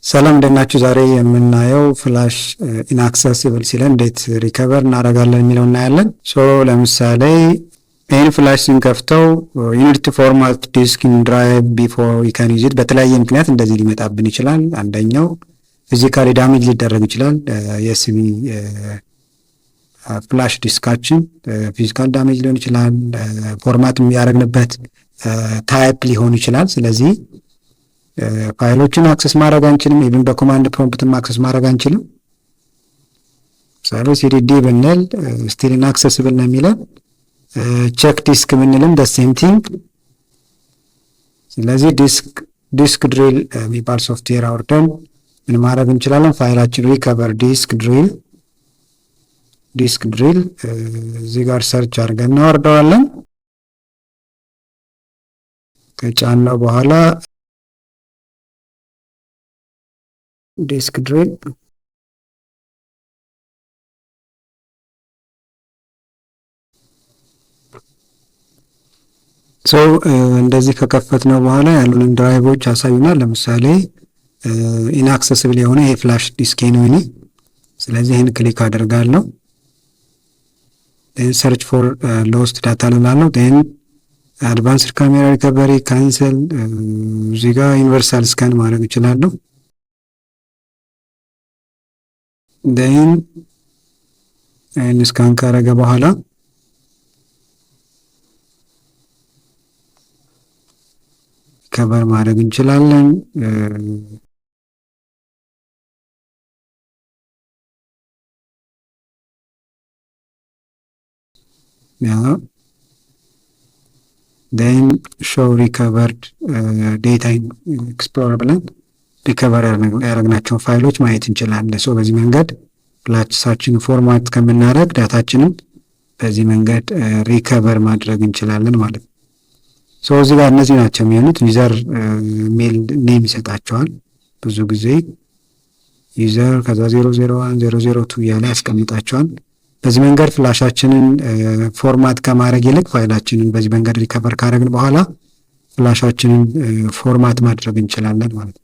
ሰላም እንደናችሁ። ዛሬ የምናየው ፍላሽ ኢንአክሰሲብል ሲለን እንዴት ሪከቨር እናደርጋለን የሚለው እናያለን። ለምሳሌ ይህን ፍላሽ ስንከፍተው ዩኒት ፎርማት ዲስክ ኢን ድራይቭ ቢፎር ዊ ካን ዩዝ ኢት። በተለያየ ምክንያት እንደዚህ ሊመጣብን ይችላል። አንደኛው ፊዚካሊ ዳሜጅ ሊደረግ ይችላል። የኤስቢ ፍላሽ ዲስካችን ፊዚካል ዳሜጅ ሊሆን ይችላል። ፎርማት የሚያደርግንበት ታይፕ ሊሆን ይችላል። ስለዚህ ፋይሎችን አክሰስ ማድረግ አንችልም። ኢቭን በኮማንድ ፕሮምፕትም አክሰስ ማድረግ አንችልም። ምሳሌ ሲዲዲ ብንል ስቲል ኢንአክሰሲብል ነው የሚለን። ቼክ ዲስክ ብንልም ደ ሴም ቲንግ። ስለዚህ ዲስክ ድሪል የሚባል ሶፍትዌር አውርደን ምን ማድረግ እንችላለን? ፋይላችን ሪከቨር ዲስክ ድሪል እዚህ ጋር ሰርች አድርገን እናወርደዋለን። ከጫነው በኋላ ዲስክ ድሪል እንደዚህ ከከፈትነው በኋላ ያሉንን ድራይቮች ያሳዩናል። ለምሳሌ ኢንአክሰሲብል የሆነ የፍላሽ ዲስክ ነው እኔ። ስለዚህ ይህን ክሊክ አደርጋለሁ። ሰርች ፎር ሎስት ዳታ ልላለሁ። አድቫንስድ ካሜራ ሪከቨሪ ካንሰል። እዚህ ጋር ዩኒቨርሳል ስካን ማድረግ እችላለሁ። ይህን ስካን ካረገ በኋላ ከበር ማድረግ እንችላለን። ሾው ሪከቨርድ ዴታ ኤክስፕሎረር ብለን ሪከቨር ያደረግናቸውን ፋይሎች ማየት እንችላለን። በዚህ መንገድ ፍላሻችንን ፎርማት ከምናደርግ ዳታችንን በዚህ መንገድ ሪከቨር ማድረግ እንችላለን ማለት ነው። እዚህ ጋር እነዚህ ናቸው የሚሆኑት። ዩዘር ሜል ኔም ይሰጣቸዋል። ብዙ ጊዜ ዩዘር ከዛ 001 002 እያለ ያስቀምጣቸዋል። በዚህ መንገድ ፍላሻችንን ፎርማት ከማድረግ ይልቅ ፋይላችንን በዚህ መንገድ ሪከቨር ካደረግን በኋላ ፍላሻችንን ፎርማት ማድረግ እንችላለን ማለት ነው።